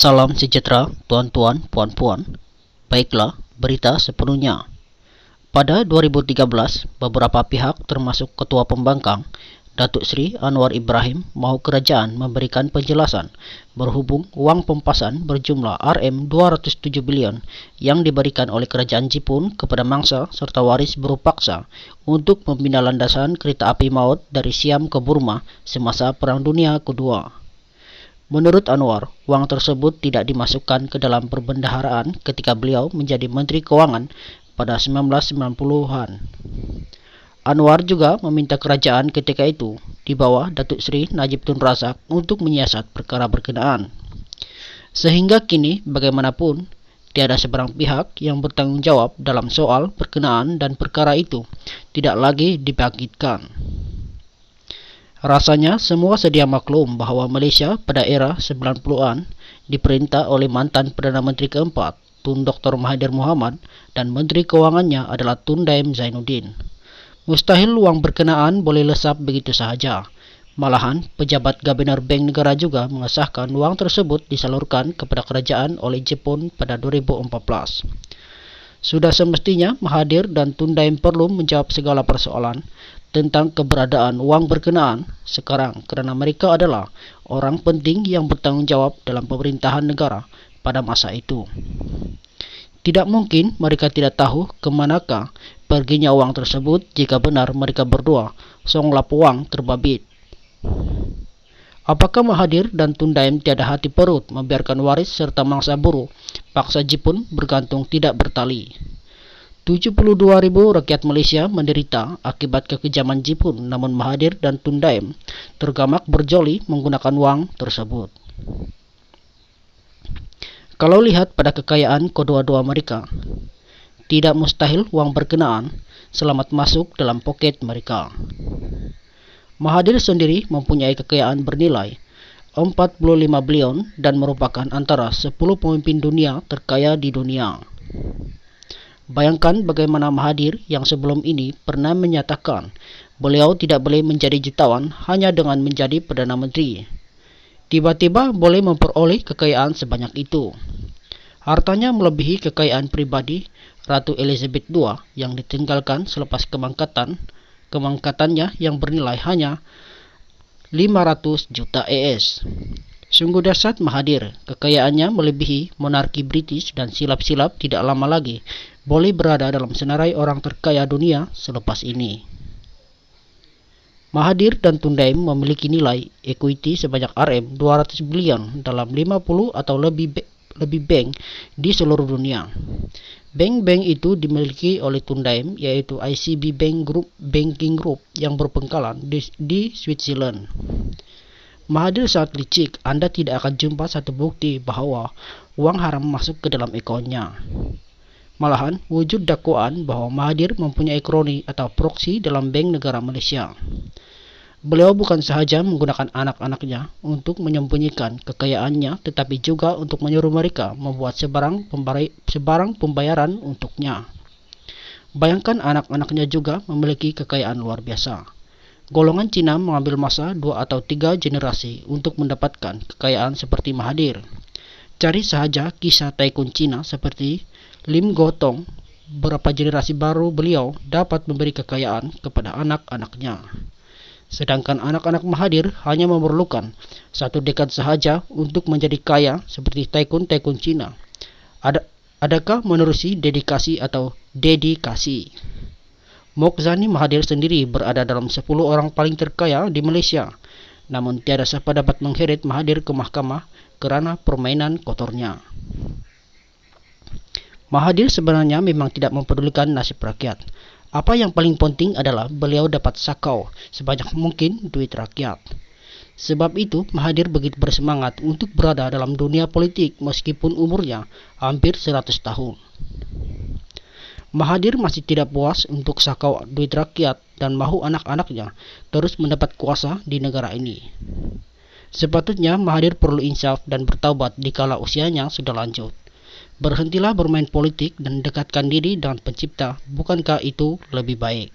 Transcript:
Salam sejahtera, tuan-tuan, puan-puan. Baiklah, berita sepenuhnya. Pada 2013, beberapa pihak termasuk Ketua Pembangkang, Datuk Seri Anwar Ibrahim, mahu kerajaan memberikan penjelasan berhubung wang pempasan berjumlah RM207 bilion yang diberikan oleh kerajaan Jepun kepada mangsa serta waris berupaksa untuk membina landasan kereta api maut dari Siam ke Burma semasa Perang Dunia Kedua. Menurut Anwar, wang tersebut tidak dimasukkan ke dalam perbendaharaan ketika beliau menjadi Menteri Keuangan pada 1990-an. Anwar juga meminta kerajaan ketika itu di bawah Datuk Seri Najib Tun Razak untuk menyiasat perkara berkenaan. Sehingga kini, bagaimanapun, tiada sebarang pihak yang bertanggung jawab dalam soal berkenaan dan perkara itu tidak lagi dibangkitkan. Rasanya semua sedia maklum bahawa Malaysia pada era 90-an diperintah oleh mantan Perdana Menteri keempat, Tun Dr. Mahathir Mohamad, dan Menteri Keuangannya adalah Tun Daim Zainuddin. Mustahil wang berkenaan boleh lesap begitu sahaja. Malahan, pejabat Gabunor Bank Negara juga mengesahkan wang tersebut disalurkan kepada kerajaan oleh Jepun pada 2014. Sudah semestinya Mahathir dan Tun Daim perlu menjawab segala persoalan tentang keberadaan wang berkenaan sekarang kerana mereka adalah orang penting yang bertanggung jawab dalam pemerintahan negara pada masa itu. Tidak mungkin mereka tidak tahu ke manakah perginya wang tersebut jika benar mereka berdua songlap wang terbabit. Apakah Mahathir dan Tun Daim tiada hati perut membiarkan waris serta mangsa buruh paksa Jepun bergantung tidak bertali? 72.000 rakyat Malaysia menderita akibat kekejaman Jepun, namun Mahathir dan Tun Daim tergamak berjoli menggunakan wang tersebut. Kalau lihat pada kekayaan kedua-dua mereka, tidak mustahil wang berkenaan selamat masuk dalam poket mereka. Mahathir sendiri mempunyai kekayaan bernilai 45 bilion dan merupakan antara 10 pemimpin dunia terkaya di dunia. Bayangkan bagaimana Mahathir yang sebelum ini pernah menyatakan beliau tidak boleh menjadi jutawan hanya dengan menjadi Perdana Menteri. Tiba-tiba boleh memperoleh kekayaan sebanyak itu. Hartanya melebihi kekayaan pribadi Ratu Elizabeth II yang ditinggalkan selepas kemangkatannya yang bernilai hanya 500 juta AS. Sungguh dahsyat Mahathir, kekayaannya melebihi monarki British dan silap-silap tidak lama lagi boleh berada dalam senarai orang terkaya dunia selepas ini. Mahathir dan Tun Daim memiliki nilai equity sebanyak RM200 bilion dalam 50 atau lebih bank di seluruh dunia. Bank-bank itu dimiliki oleh Tun Daim, yaitu ICB Banking Group yang berpangkalan di Switzerland. Mahathir sangat licik, Anda tidak akan jumpa satu bukti bahawa wang haram masuk ke dalam akunnya. Malahan, wujud dakwaan bahawa Mahathir mempunyai kroni atau proksi dalam Bank Negara Malaysia. Beliau bukan sahaja menggunakan anak-anaknya untuk menyembunyikan kekayaannya, tetapi juga untuk menyuruh mereka membuat sebarang pembayaran untuknya. Bayangkan anak-anaknya juga memiliki kekayaan luar biasa. Golongan Cina mengambil masa 2 atau 3 generasi untuk mendapatkan kekayaan seperti Mahathir. Cari sahaja kisah tycoon Cina seperti Lim Gotong, berapa generasi baru beliau dapat memberi kekayaan kepada anak-anaknya. Sedangkan anak-anak Mahathir hanya memerlukan 1 dekad sahaja untuk menjadi kaya seperti tycoon Cina. Adakah menerusi dedikasi atau dedikasi? Mokzani Mahathir sendiri berada dalam 10 orang paling terkaya di Malaysia. Namun tiada siapa dapat mengheret Mahathir ke mahkamah kerana permainan kotornya. Mahathir sebenarnya memang tidak mempedulikan nasib rakyat. Apa yang paling penting adalah beliau dapat sakau sebanyak mungkin duit rakyat. Sebab itu Mahathir begitu bersemangat untuk berada dalam dunia politik meskipun umurnya hampir 100 tahun. Mahathir masih tidak puas untuk sakau duit rakyat dan mahu anak-anaknya terus mendapat kuasa di negara ini. Sepatutnya Mahathir perlu insaf dan bertaubat dikala usianya sudah lanjut. Berhentilah bermain politik dan dekatkan diri dengan pencipta, bukankah itu lebih baik?